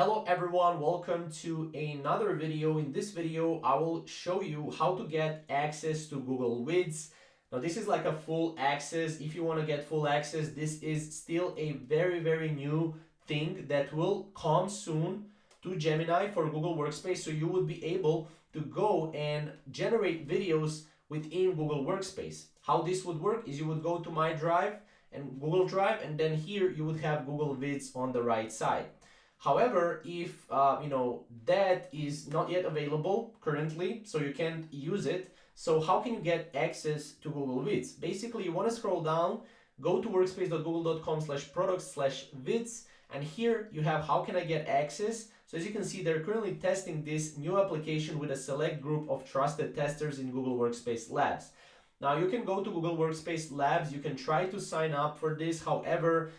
Hello everyone, welcome to another video. In this video, I will show you how to get access to Google Vids. Now this is like a full access. If you want to get full access, this is still a very new thing that will come soon to Gemini for Google Workspace. So you would be able to go and generate videos within Google Workspace. How this would work is you would go to My Drive and Google Drive, and then here you would have Google Vids on the right side. However, if that is not yet available currently, so you can't use it, so how can you get access to Google Vids? Basically, you want to scroll down, go to workspace.google.com/products/vids, and here you have how can I get access. So as you can see, they're currently testing this new application with a select group of trusted testers in Google Workspace Labs. Now you can go to Google Workspace Labs, you can try to sign up for this. However,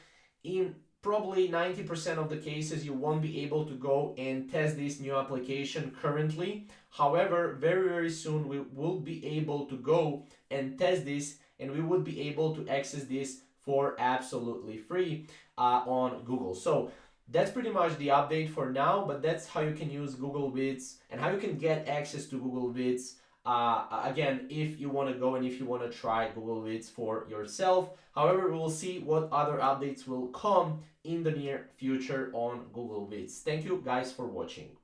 in probably 90% of the cases, you won't be able to go and test this new application currently. However, very soon we will be able to go and test this, and we would be able to access this for absolutely free on Google. So that's pretty much the update for now, but that's how you can use Google Vids and how you can get access to Google Vids. Again, if you want to go and if you want to try Google Vids for yourself. However, we will see what other updates will come in the near future on Google Vids. Thank you guys for watching.